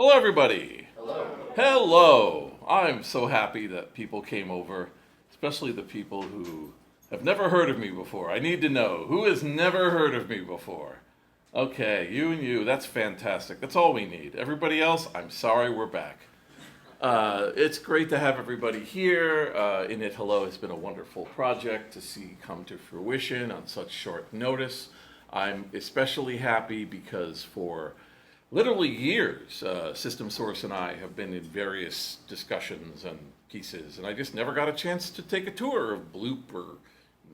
Hello, everybody. Hello. Hello. I'm so happy that people came over, especially the people who have never heard of me before. I need to know who has never heard of me before. Okay, you and you, that's fantastic. That's all we need. Everybody else, I'm sorry, we're back. It's great to have everybody here. Init Hello has been a wonderful project to see come to fruition on such short notice. I'm especially happy because for literally years, System Source and I have been in various discussions and pieces, and I just never got a chance to take a tour of Bloop or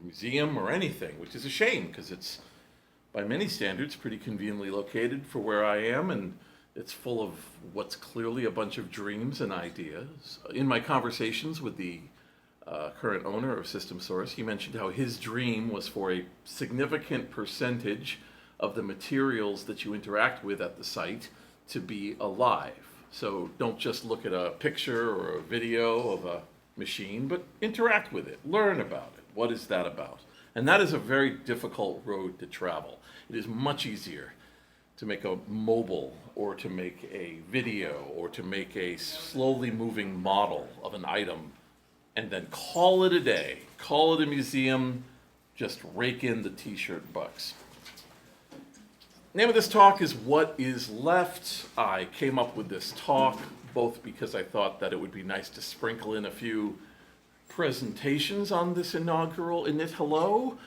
museum or anything, which is a shame because it's, by many standards, pretty conveniently located for where I am, and it's full of what's clearly a bunch of dreams and ideas. In my conversations with the current owner of System Source, he mentioned how his dream was for a significant percentage of the materials that you interact with at the site to be alive. So don't just look at a picture or a video of a machine, but interact with it, learn about it. What is that about? And that is a very difficult road to travel. It is much easier to make a mobile or to make a video or to make a slowly moving model of an item and then call it a day, call it a museum, just rake in the t-shirt bucks. Name of this talk is What is Left. I came up with this talk both because I thought that it would be nice to sprinkle in a few presentations on this inaugural Init Hello,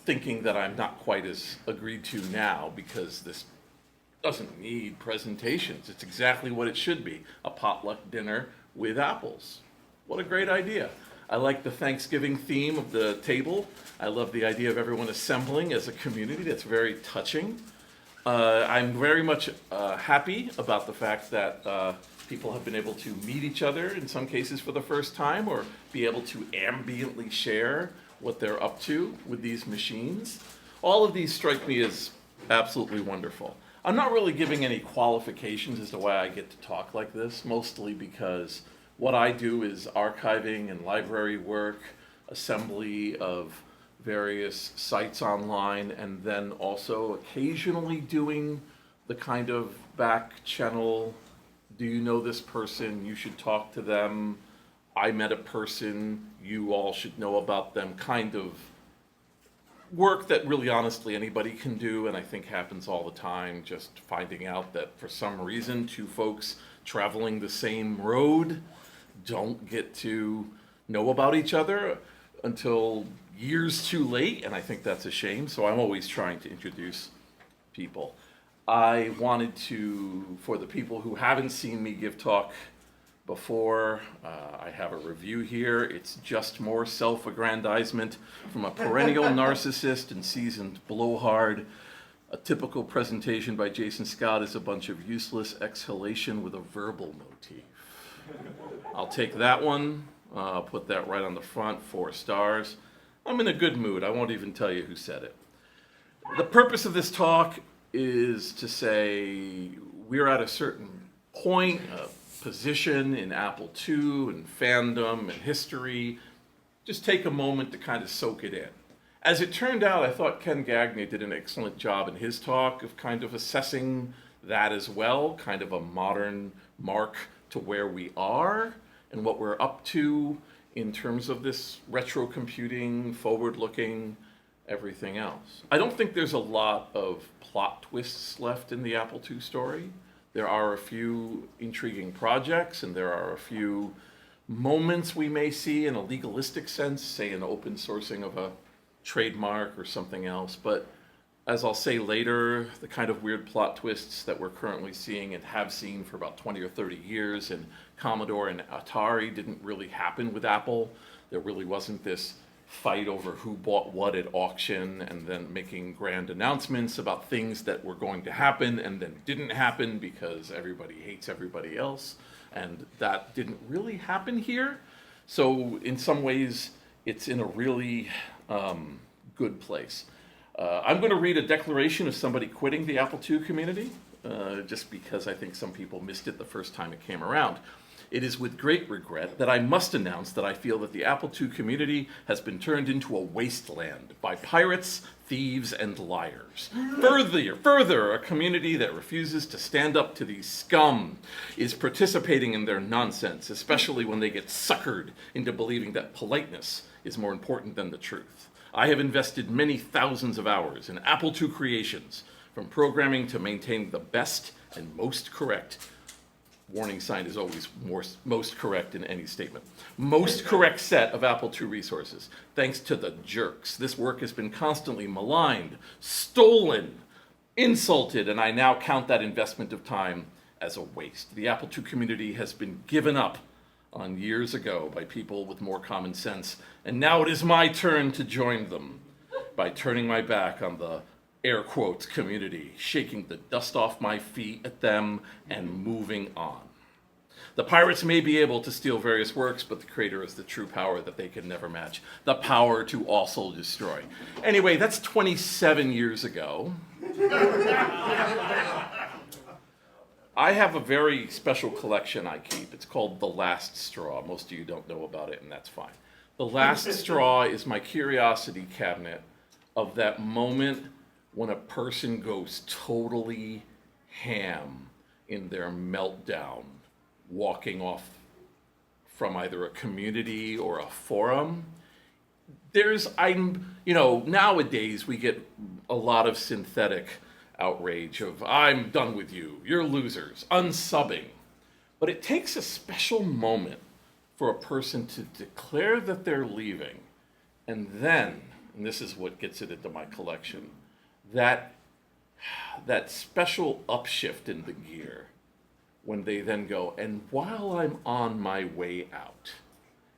thinking that I'm not quite as agreed to now because this doesn't need presentations. It's exactly what it should be, a potluck dinner with apples. What a great idea. I like the Thanksgiving theme of the table. I love the idea of everyone assembling as a community. That's very touching. I'm very much happy about the fact that people have been able to meet each other in some cases for the first time or be able to ambiently share what they're up to with these machines. All of these strike me as absolutely wonderful. I'm not really giving any qualifications as to why I get to talk like this, mostly because what I do is archiving and library work, assembly of various sites online, and then also occasionally doing the kind of back channel, do you know this person, you should talk to them, I met a person, you all should know about them, kind of work that really honestly anybody can do, and I think happens all the time, just finding out that for some reason two folks traveling the same road don't get to know about each other until years too late, and I think that's a shame, so I'm always trying to introduce people. I wanted to, for the people who haven't seen me give talk before, I have a review here. It's just more self-aggrandizement from a perennial narcissist and seasoned blowhard. A typical presentation by Jason Scott is a bunch of useless exhalation with a verbal motif. I'll take that one. I'll put that right on the front, 4 stars. I'm in a good mood. I won't even tell you who said it. The purpose of this talk is to say we're at a certain point, a position in Apple II and fandom and history. Just take a moment to kind of soak it in. As it turned out, I thought Ken Gagne did an excellent job in his talk of kind of assessing that as well, kind of a modern mark to where we are and what we're up to in terms of this retrocomputing, forward-looking, everything else. I don't think there's a lot of plot twists left in the Apple II story. There are a few intriguing projects, and there are a few moments we may see in a legalistic sense, say an open sourcing of a trademark or something else. But as I'll say later, the kind of weird plot twists that we're currently seeing and have seen for about 20 or 30 years in Commodore and Atari didn't really happen with Apple. There really wasn't this fight over who bought what at auction and then making grand announcements about things that were going to happen and then didn't happen because everybody hates everybody else. And that didn't really happen here. So in some ways, it's in a really good place. I'm going to read a declaration of somebody quitting the Apple II community, just because I think some people missed it the first time it came around. it is with great regret that I must announce that I feel that the Apple II community has been turned into a wasteland by pirates, thieves, and liars. Further, a community that refuses to stand up to these scum is participating in their nonsense, especially when they get suckered into believing that politeness is more important than the truth. I have invested many thousands of hours in Apple II creations, from programming to maintaining the best and most correct, warning sign is always most correct in any statement, most correct set of Apple II resources. Thanks to the jerks, this work has been constantly maligned, stolen, insulted, and I now count that investment of time as a waste. The Apple II community has been given up on years ago by people with more common sense, and now it is my turn to join them by turning my back on the air quotes community, shaking the dust off my feet at them and moving on. The pirates may be able to steal various works, but the creator has the true power that they can never match, the power to also destroy. Anyway, that's 27 years ago. I have a very special collection I keep. It's called The Last Straw. Most of you don't know about it, and that's fine. The Last Straw is my curiosity cabinet of that moment when a person goes totally ham in their meltdown, walking off from either a community or a forum. Nowadays we get a lot of synthetic outrage of, I'm done with you, you're losers, unsubbing. But it takes a special moment for a person to declare that they're leaving, and then, and this is what gets it into my collection, that special upshift in the gear when they then go, and while I'm on my way out,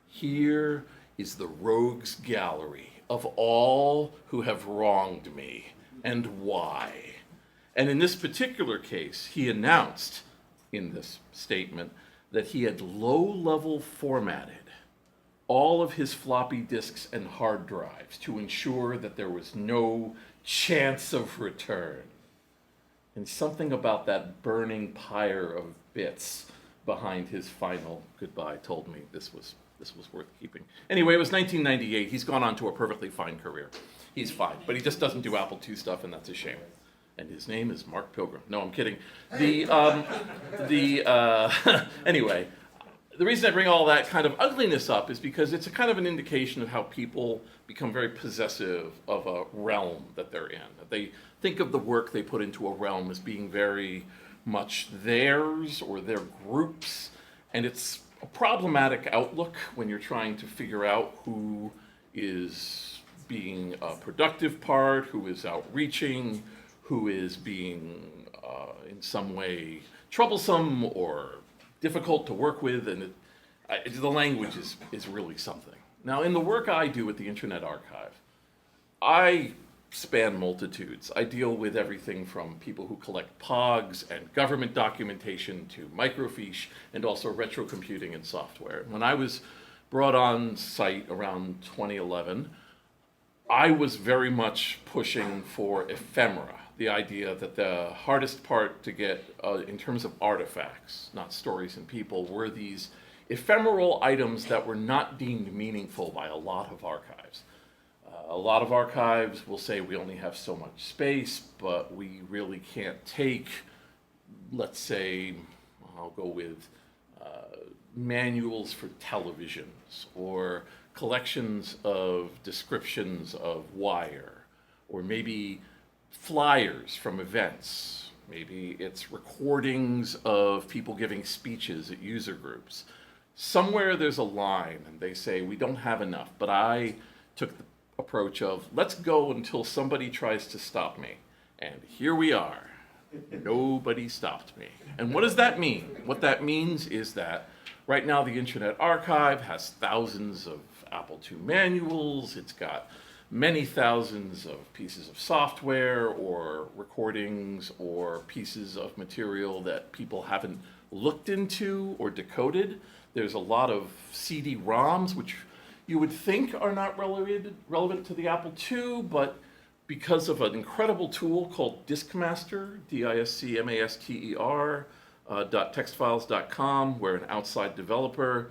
here is the rogues gallery of all who have wronged me and why. And in this particular case, he announced in this statement that he had low-level formatted all of his floppy disks and hard drives to ensure that there was no chance of return. And something about that burning pyre of bits behind his final goodbye told me this was worth keeping. Anyway, it was 1998. He's gone on to a perfectly fine career. He's fine, but he just doesn't do Apple II stuff, and that's a shame. And his name is Mark Pilgrim. No, I'm kidding. Anyway, the reason I bring all that kind of ugliness up is because it's a kind of an indication of how people become very possessive of a realm that they're in. They think of the work they put into a realm as being very much theirs or their group's, and it's a problematic outlook when you're trying to figure out who is being a productive part, who is outreaching, who is being in some way troublesome or difficult to work with, and the language is really something. Now, in the work I do at the Internet Archive, I span multitudes. I deal with everything from people who collect POGs and government documentation to microfiche and also retrocomputing and software. When I was brought on site around 2011, I was very much pushing for ephemera, the idea that the hardest part to get in terms of artifacts, not stories and people, were these ephemeral items that were not deemed meaningful by a lot of archives. A lot of archives will say we only have so much space, but we really can't take, let's say, I'll go with manuals for televisions or collections of descriptions of wire, or maybe flyers from events. Maybe it's recordings of people giving speeches at user groups. Somewhere there's a line and they say we don't have enough, but I took the approach of let's go until somebody tries to stop me. And here we are. Nobody stopped me. And what does that mean? What that means is that right now the Internet Archive has thousands of Apple II manuals. It's got many thousands of pieces of software or recordings or pieces of material that people haven't looked into or decoded. There's a lot of CD-ROMs, which you would think are not relevant to the Apple II, but because of an incredible tool called Diskmaster, Discmaster, .textfiles.com, where an outside developer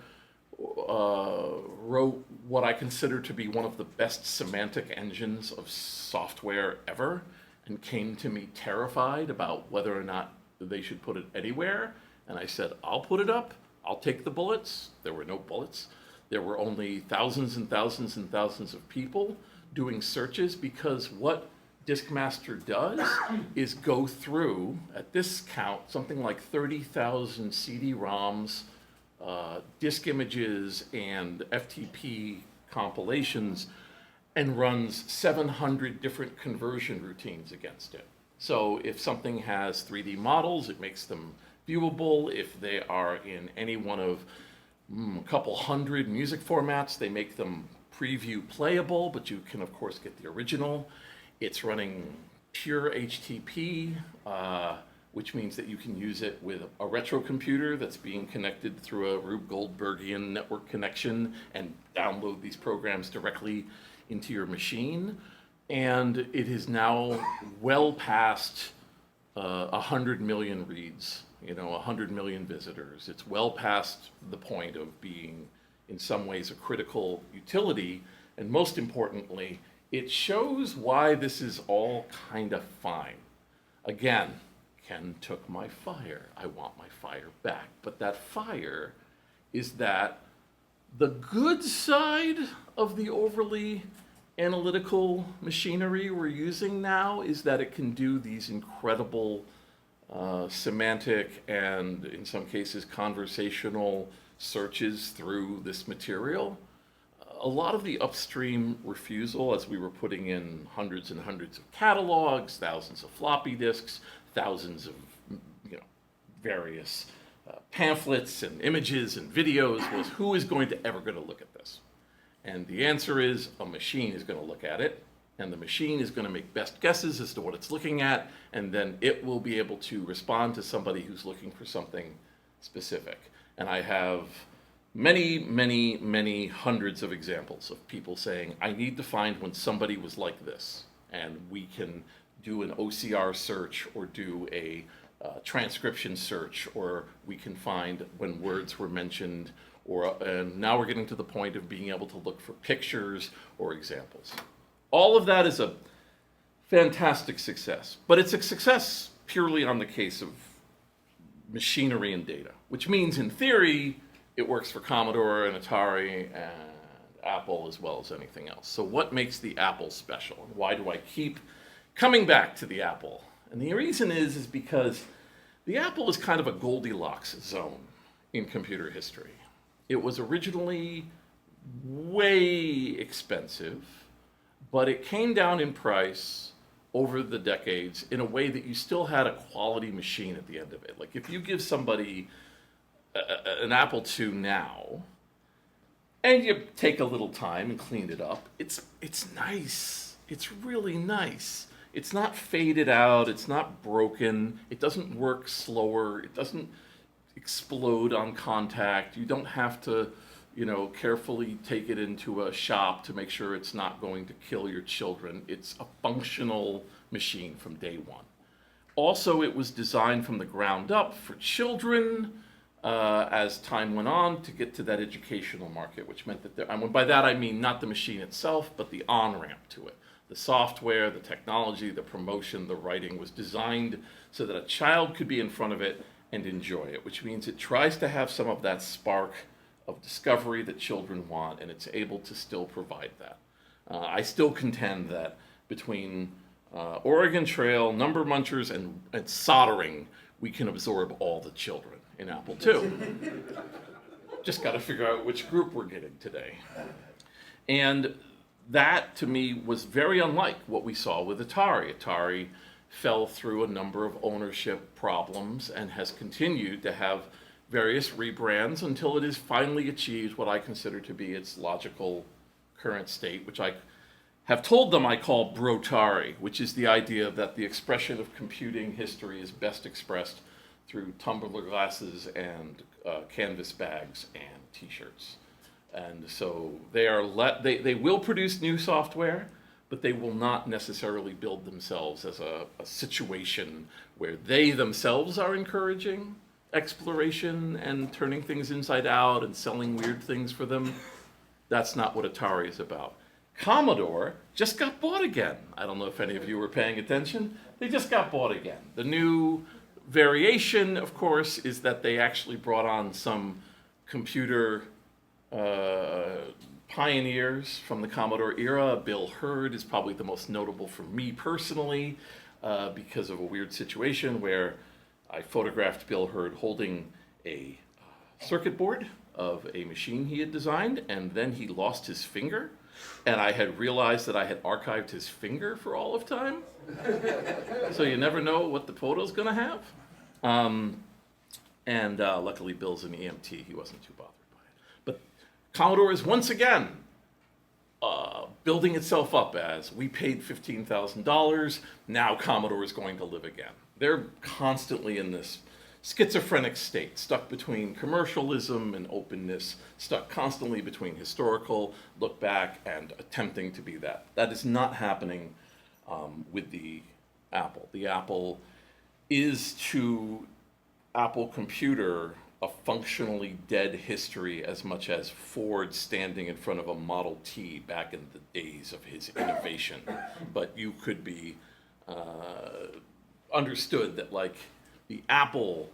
wrote what I consider to be one of the best semantic engines of software ever, and came to me terrified about whether or not they should put it anywhere. And I said, I'll put it up. I'll take the bullets. There were no bullets. There were only thousands and thousands and thousands of people doing searches, because what Diskmaster does is go through, at this count, something like 30,000 CD-ROMs, disk images, and FTP compilations, and runs 700 different conversion routines against it. So if something has 3D models, it makes them viewable. If they are in any one of a couple hundred music formats, they make them preview playable, but you can of course get the original. It's running pure HTTP, which means that you can use it with a retrocomputer that's being connected through a Rube Goldbergian network connection and download these programs directly into your machine. And it is now well past 100 million reads, 100 million visitors. It's well past the point of being, in some ways, a critical utility. And most importantly, it shows why this is all kind of fine. Again, Ken took my fire. I want my fire back. But that fire is that the good side of the overly analytical machinery we're using now is that it can do these incredible semantic and, in some cases, conversational searches through this material. A lot of the upstream refusal, as we were putting in hundreds and hundreds of catalogs, thousands of floppy disks, thousands of various pamphlets and images and videos, was who is going to look at this? And the answer is a machine is going to look at it, and the machine is going to make best guesses as to what it's looking at, and then it will be able to respond to somebody who's looking for something specific. And I have many, many, many hundreds of examples of people saying, I need to find when somebody was like this. And we can do an OCR search or do a transcription search, or we can find when words were mentioned, and now we're getting to the point of being able to look for pictures or examples. All of that is a fantastic success, but it's a success purely on the case of machinery and data, which means in theory, it works for Commodore and Atari and Apple as well as anything else. So what makes the Apple special? And why do I keep coming back to the Apple? And the reason is because the Apple is kind of a Goldilocks zone in computer history. It was originally way expensive, but it came down in price over the decades in a way that you still had a quality machine at the end of it. Like if you give somebody an Apple II now, and you take a little time and clean it up, it's nice. It's really nice. It's not faded out. It's not broken. It doesn't work slower. It doesn't explode on contact. You don't have to, carefully take it into a shop to make sure it's not going to kill your children. It's a functional machine from day one. Also, it was designed from the ground up for children as time went on to get to that educational market, which meant that and by that I mean not the machine itself, but the on-ramp to it. The software, the technology, the promotion, the writing was designed so that a child could be in front of it and enjoy it, which means it tries to have some of that spark of discovery that children want, and it's able to still provide that. I still contend that between Oregon Trail, number munchers, and soldering, we can absorb all the children in Apple II. Just got to figure out which group we're getting today. And that, to me, was very unlike what we saw with Atari. Atari fell through a number of ownership problems and has continued to have various rebrands until it has finally achieved what I consider to be its logical current state, which I have told them I call Brotari, which is the idea that the expression of computing history is best expressed through tumbler glasses and canvas bags and t-shirts. And so they will produce new software, but they will not necessarily build themselves as a situation where they themselves are encouraging exploration and turning things inside out and selling weird things for them. That's not what Atari is about. Commodore just got bought again. I don't know if any of you were paying attention. They just got bought again. The new variation, of course, is that they actually brought on some computer pioneers from the Commodore era. Bill Hurd is probably the most notable for me personally because of a weird situation where I photographed Bill Hurd holding a circuit board of a machine he had designed, and then he lost his finger, and I had realized that I had archived his finger for all of time. So you never know what the photo's gonna have. Luckily Bill's an EMT, he wasn't too bothered by it. But Commodore is once again building itself up as, we paid $15,000, now Commodore is going to live again. They're constantly in this schizophrenic state, stuck between commercialism and openness, stuck constantly between historical look back and attempting to be that. That is not happening with the Apple. The Apple is to Apple Computer a functionally dead history as much as Ford standing in front of a Model T back in the days of his innovation. But you could be understood that, like, the Apple,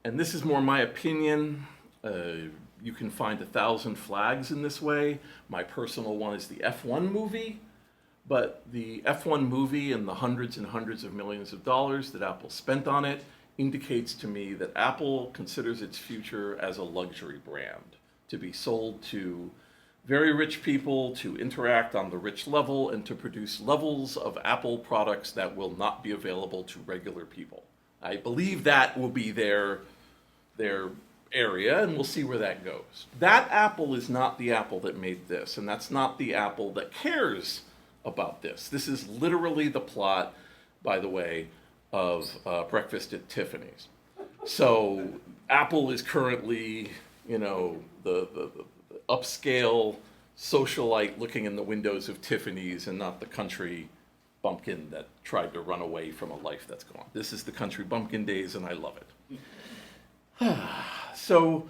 and this is more my opinion, you can find 1,000 flags in this way. My personal one is the F1 movie, but the F1 movie and the hundreds and hundreds of millions of dollars that Apple spent on it indicates to me that Apple considers its future as a luxury brand to be sold to very rich people, to interact on the rich level, and to produce levels of Apple products that will not be available to regular people. I believe that will be their area, and we'll see where that goes. That Apple is not the Apple that made this, and that's not the Apple that cares about this. This is literally the plot, by the way, of Breakfast at Tiffany's. So Apple is currently, the upscale socialite looking in the windows of Tiffany's, and not the country bumpkin that tried to run away from a life that's gone. This is the country bumpkin days, and I love it. So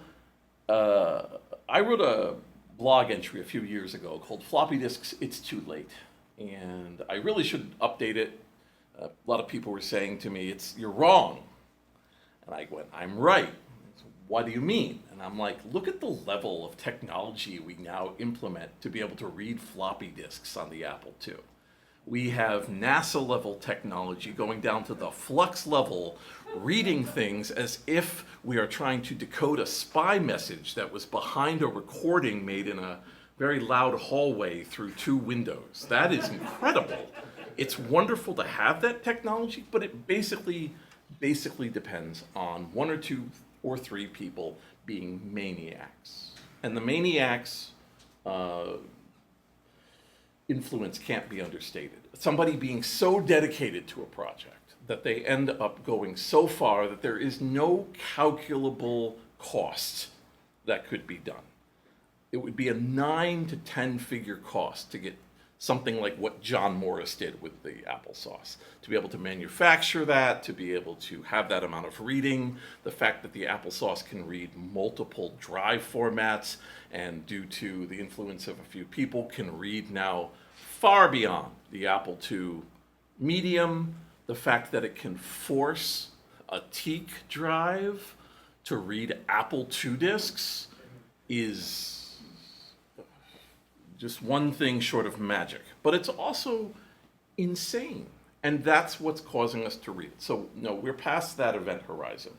I wrote a blog entry a few years ago called Floppy Disks, It's Too Late. And I really should update it. A lot of people were saying to me, you're wrong. And I went, I'm right. So, what do you mean? And I'm like, look at the level of technology we now implement to be able to read floppy disks on the Apple II. We have NASA-level technology going down to the flux level, reading things as if we are trying to decode a spy message that was behind a recording made in a very loud hallway through 2 windows. That is incredible. It's wonderful to have that technology, but it basically depends on 1 or 2 or 3 people being maniacs. And the maniacs' influence can't be understated. Somebody being so dedicated to a project that they end up going so far that there is no calculable cost that could be done. It would be a 9 to 10 figure cost to get something like what John Morris did with the applesauce. To be able to manufacture that, to be able to have that amount of reading, the fact that the applesauce can read multiple drive formats, and due to the influence of a few people, can read now far beyond the Apple II medium. The fact that it can force a teak drive to read Apple II disks is just one thing short of magic. But it's also insane. And that's what's causing us to read. So no, we're past that event horizon.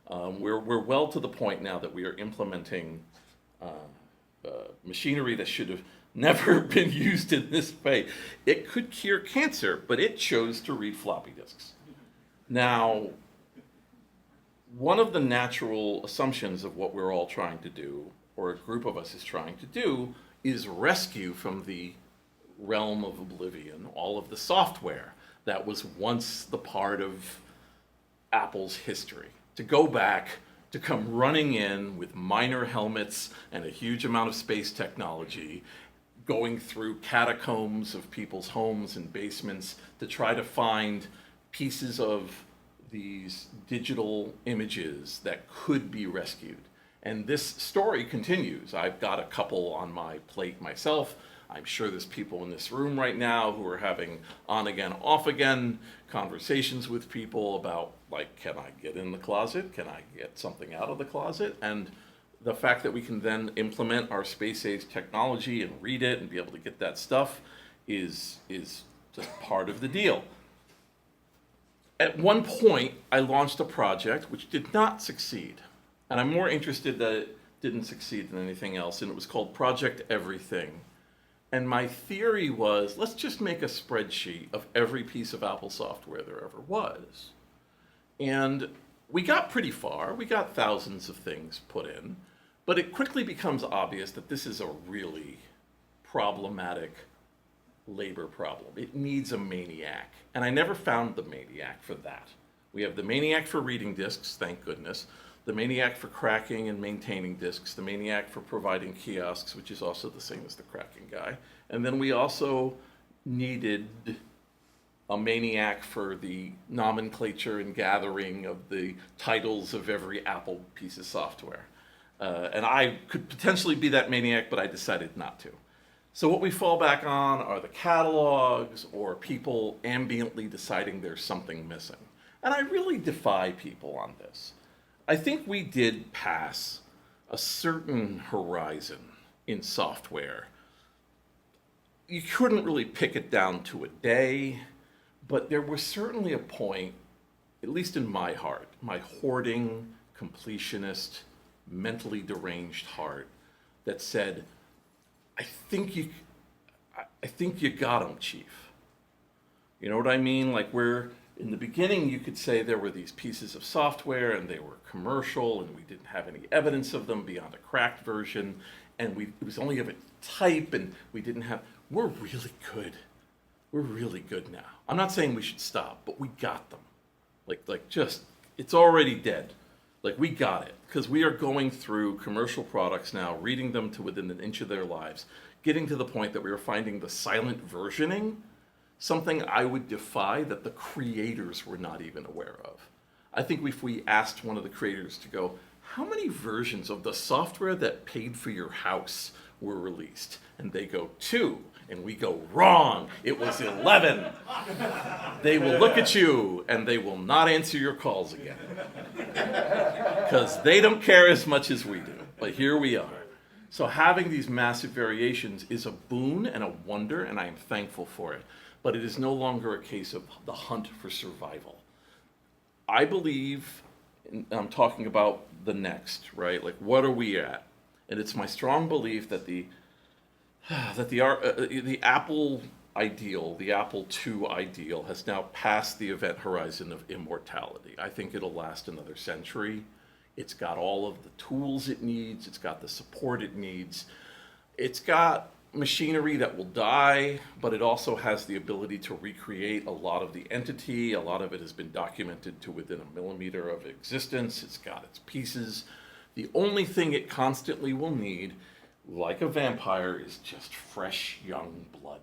We're well to the point now that we are implementing machinery that should have never been used in this way. It could cure cancer, but it chose to read floppy disks. Now, one of the natural assumptions of what we're all trying to do, or a group of us is trying to do, is rescue from the realm of oblivion all of the software that was once the part of Apple's history. To go back, to come running in with minor helmets and a huge amount of space technology, going through catacombs of people's homes and basements to try to find pieces of these digital images that could be rescued. And this story continues. I've got a couple on my plate myself. I'm sure there's people in this room right now who are having on again, off again conversations with people about, like, can I get in the closet? Can I get something out of the closet? And the fact that we can then implement our space-age technology and read it and be able to get that stuff is just part of the deal. At one point, I launched a project which did not succeed. And I'm more interested that it didn't succeed than anything else, and it was called Project Everything. And my theory was, let's just make a spreadsheet of every piece of Apple software there ever was. And we got pretty far. We got thousands of things put in. But it quickly becomes obvious that this is a really problematic labor problem. It needs a maniac. And I never found the maniac for that. We have the maniac for reading disks, thank goodness. The maniac for cracking and maintaining disks, the maniac for providing kiosks, which is also the same as the cracking guy. And then we also needed a maniac for the nomenclature and gathering of the titles of every Apple piece of software. And I could potentially be that maniac, but I decided not to. So what we fall back on are the catalogs or people ambiently deciding there's something missing. And I really defy people on this. I think we did pass a certain horizon in software. You couldn't really pick it down to a day, but there was certainly a point, at least in my heart, my hoarding, completionist, mentally deranged heart, that said, I think you got 'em, Chief. You know what I mean? Like, where in the beginning you could say there were these pieces of software and they were commercial and we didn't have any evidence of them beyond a cracked version, and it was only of a type, and we didn't have. We're really good. We're really good now. I'm not saying we should stop, but we got them. Like just, it's already dead. Like, we got it, because we are going through commercial products now, reading them to within an inch of their lives, getting to the point that we are finding the silent versioning, something I would defy that the creators were not even aware of. I think if we asked one of the creators to go, how many versions of the software that paid for your house were released? And they go, 2. And we go, wrong, it was 11. They will look at you and they will not answer your calls again. Because they don't care as much as we do. But here we are. So having these massive variations is a boon and a wonder, and I am thankful for it. But it is no longer a case of the hunt for survival. I believe, and I'm talking about the next, right? Like, what are we at? And it's my strong belief that the Apple ideal, the Apple II ideal, has now passed the event horizon of immortality. I think it'll last another century. It's got all of the tools it needs. It's got the support it needs. It's got machinery that will die, but it also has the ability to recreate a lot of the entity. A lot of it has been documented to within a millimeter of existence. It's got its pieces. The only thing it constantly will need, like a vampire, is just fresh young blood.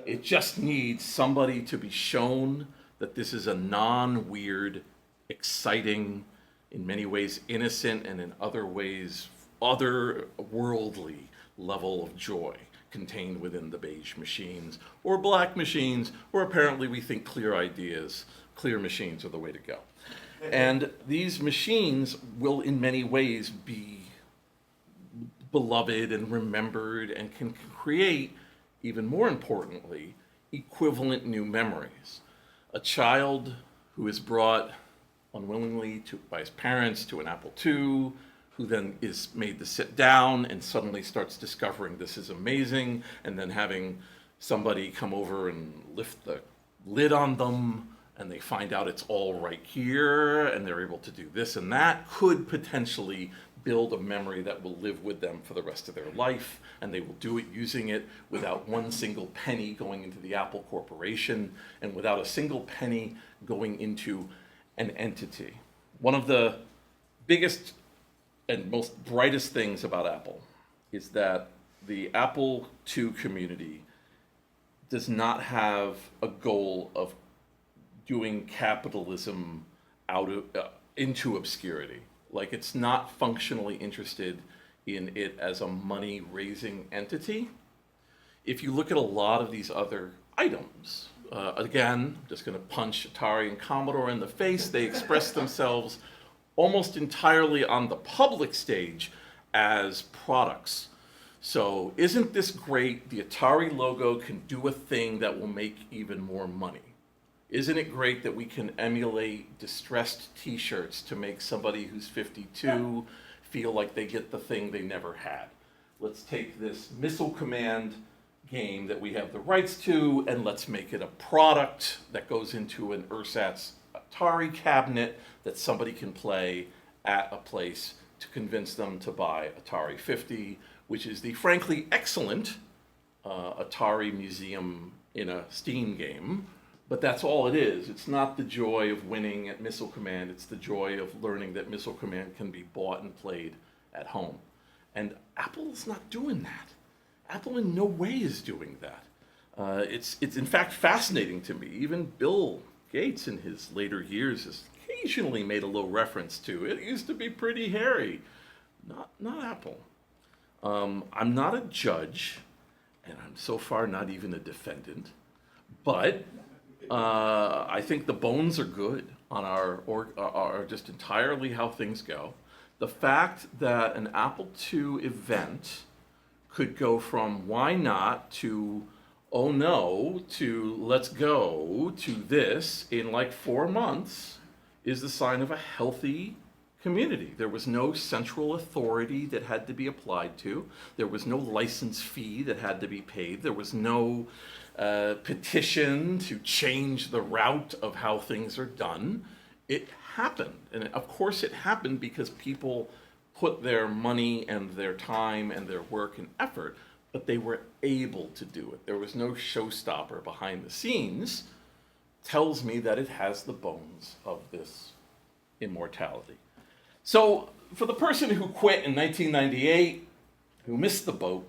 It just needs somebody to be shown that this is a non-weird, exciting, in many ways innocent, and in other ways otherworldly level of joy contained within the beige machines or black machines, or apparently we think clear ideas, clear machines are the way to go. And these machines will in many ways be beloved and remembered and can create, even more importantly, equivalent new memories. A child who is brought unwillingly by his parents to an Apple II, who then is made to sit down and suddenly starts discovering this is amazing, and then having somebody come over and lift the lid on them, and they find out it's all right here, and they're able to do this and that, could potentially build a memory that will live with them for the rest of their life, and they will do it using it without one single penny going into the Apple Corporation, and without a single penny going into an entity. One of the biggest and most brightest things about Apple is that the Apple II community does not have a goal of doing capitalism into obscurity. Like, it's not functionally interested in it as a money-raising entity. If you look at a lot of these other items, again, I'm just going to punch Atari and Commodore in the face. They express themselves almost entirely on the public stage as products. So isn't this great? The Atari logo can do a thing that will make even more money. Isn't it great that we can emulate distressed t-shirts to make somebody who's 52 feel like they get the thing they never had? Let's take this Missile Command game that we have the rights to, and let's make it a product that goes into an ersatz Atari cabinet that somebody can play at a place to convince them to buy Atari 50, which is the frankly excellent Atari museum in a Steam game. But that's all it is. It's not the joy of winning at Missile Command. It's the joy of learning that Missile Command can be bought and played at home. And Apple's not doing that. Apple in no way is doing that. It's in fact fascinating to me. Even Bill Gates in his later years has occasionally made a little reference to it. It used to be pretty hairy. Not Apple. I'm not a judge, and I'm so far not even a defendant, but I think the bones are good on our just entirely how things go. The fact that an Apple II event could go from why not to oh no to let's go to this in like 4 months is the sign of a healthy community. There was no central authority that had to be applied to. There was no license fee that had to be paid. There was no petition to change the route of how things are done. It happened. And of course it happened because people put their money and their time and their work and effort, but they were able to do it. There was no showstopper behind the scenes. Tells me that it has the bones of this immortality. So for the person who quit in 1998, who missed the boat,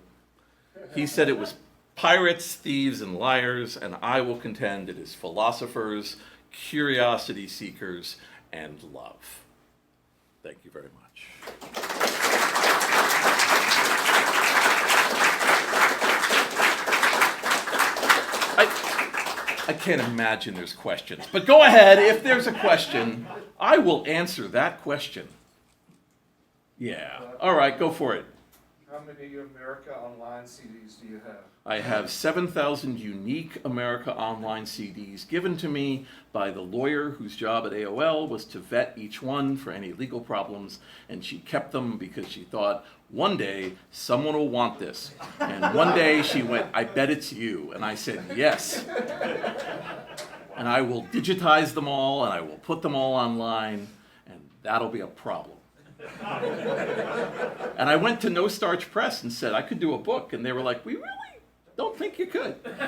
he said it was pirates, thieves, and liars, and I will contend it is philosophers, curiosity seekers, and love. Thank you very much. I can't imagine there's questions, but go ahead. If there's a question, I will answer that question. Yeah. All right, go for it. How many America Online CDs do you have? I have 7,000 unique America Online CDs given to me by the lawyer whose job at AOL was to vet each one for any legal problems, and she kept them because she thought, one day someone will want this. And one day she went, I bet it's you. And I said, yes. And I will digitize them all, and I will put them all online, and that'll be a problem. And I went to No Starch Press and said I could do a book, and they were like, we really don't think you could. But,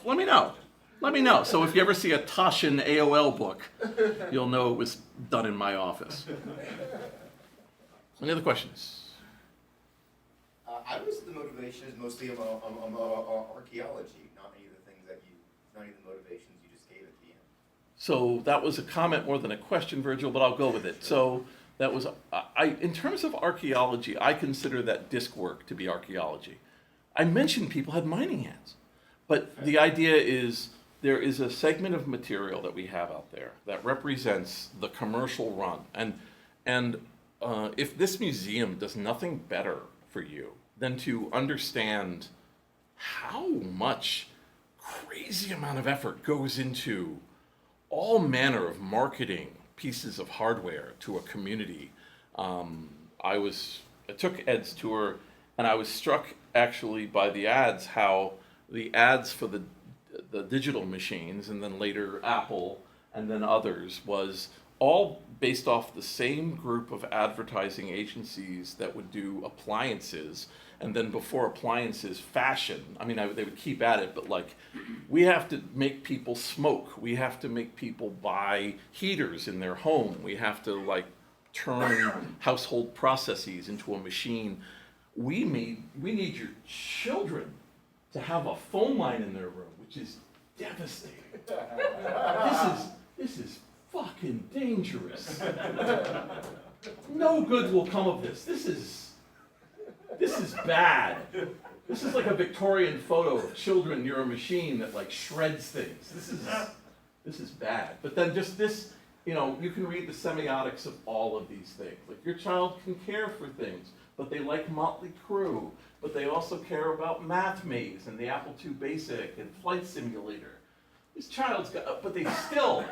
let me know. Let me know. So if you ever see a Toshin AOL book, you'll know it was done in my office. Any other questions? I was the motivation is mostly about archaeology, not any of the things not any of the motivations you just gave at the end. So that was a comment more than a question, Virgil, but I'll go with it. So that was, in terms of archaeology, I consider that disc work to be archaeology. I mentioned people had mining hands, but the idea is there is a segment of material that we have out there that represents the commercial run. And if this museum does nothing better for you than to understand how much crazy amount of effort goes into all manner of marketing pieces of hardware to a community. I took Ed's tour, and I was struck actually by the ads, how the ads for the digital machines, and then later Apple, and then others, was all based off the same group of advertising agencies that would do appliances, and then before appliances, fashion. I mean, they would keep at it, but like, we have to make people smoke. We have to make people buy heaters in their home. We have to like turn household processes into a machine. We need your children to have a phone line in their room, which is devastating. This is fucking dangerous. No good will come of this. This is bad. This is like a Victorian photo of children near a machine that like shreds things. This is bad. But then just this, you know, you can read the semiotics of all of these things. Like your child can care for things, but they like Motley Crue, but they also care about Math Maze and the Apple II Basic and Flight Simulator. This child's got, but they still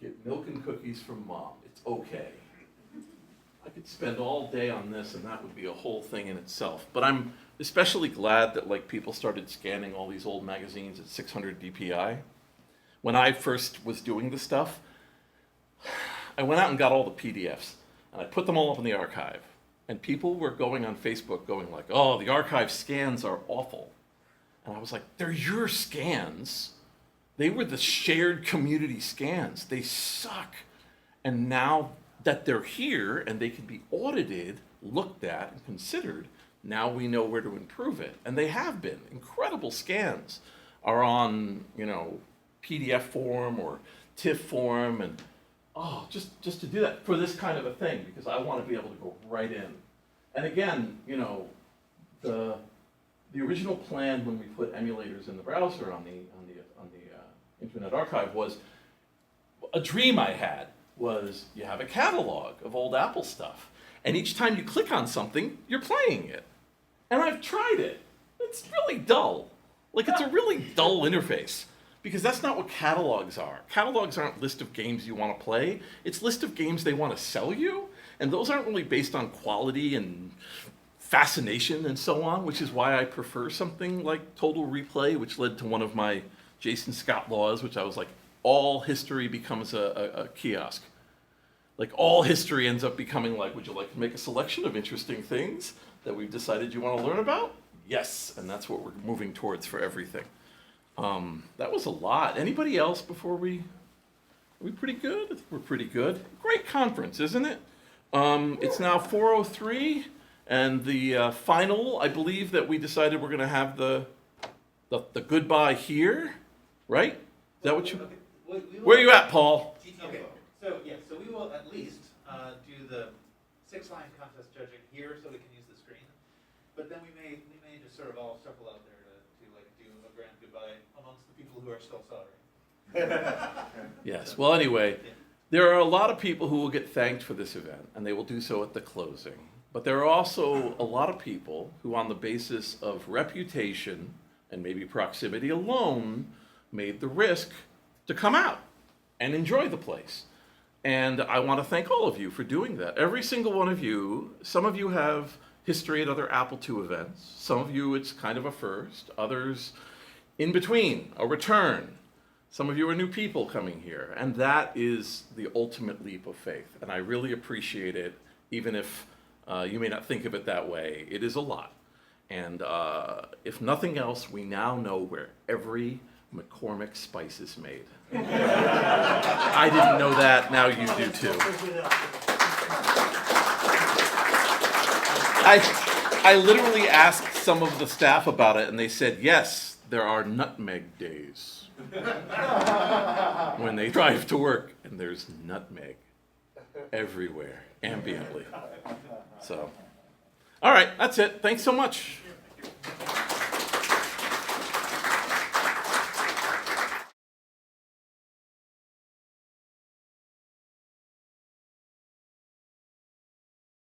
get milk and cookies from mom. It's okay. I could spend all day on this and that would be a whole thing in itself. But I'm especially glad that like people started scanning all these old magazines at 600 DPI. When I first was doing the stuff, I went out and got all the PDFs and I put them all up in the archive. And people were going on Facebook going like, oh, the archive scans are awful. And I was like, they're your scans. They were the shared community scans. They suck. And now that they're here and they can be audited, looked at, and considered, now we know where to improve it. And they have been. Incredible scans are on, you know, PDF form or TIFF form, and just to do that for this kind of a thing, because I want to be able to go right in. And again, you know, the original plan when we put emulators in the browser on the Internet Archive was a dream I had. Was you have a catalog of old Apple stuff, and each time you click on something, you're playing it. And I've tried it. It's really dull. Like, it's a really dull interface, because that's not what catalogs are. Catalogs aren't a list of games you want to play. It's a list of games they want to sell you, and those aren't really based on quality and fascination and so on, which is why I prefer something like Total Replay, which led to one of my Jason Scott laws, which I was like, all history becomes a kiosk. Like, all history ends up becoming like, would you like to make a selection of interesting things that we've decided you want to learn about? Yes, and that's what we're moving towards for everything. That was a lot. Anybody else before are we pretty good? I think we're pretty good. Great conference, isn't it? It's now 4:03, and the final, I believe that we decided we're going to have the goodbye here, right? Is that what you... Okay. Where are you at, Paul? Okay, so we will at least do the 6-line contest judging here so we can use the screen. But then we may just sort of all shuffle out there to like do a grand goodbye amongst the people who are still sorry. Yes. Well, anyway, there are a lot of people who will get thanked for this event, and they will do so at the closing. But there are also a lot of people who, on the basis of reputation and maybe proximity alone, made the risk to come out and enjoy the place. And I want to thank all of you for doing that. Every single one of you, some of you have history at other Apple II events. Some of you, it's kind of a first. Others, in between, a return. Some of you are new people coming here. And that is the ultimate leap of faith. And I really appreciate it, even if you may not think of it that way. It is a lot. And if nothing else, we now know where every McCormick spice is made. I didn't know that, now you do too. I literally asked some of the staff about it, and they said, yes, there are nutmeg days. When they drive to work, and there's nutmeg everywhere, ambiently. So, all right, that's it. Thanks so much.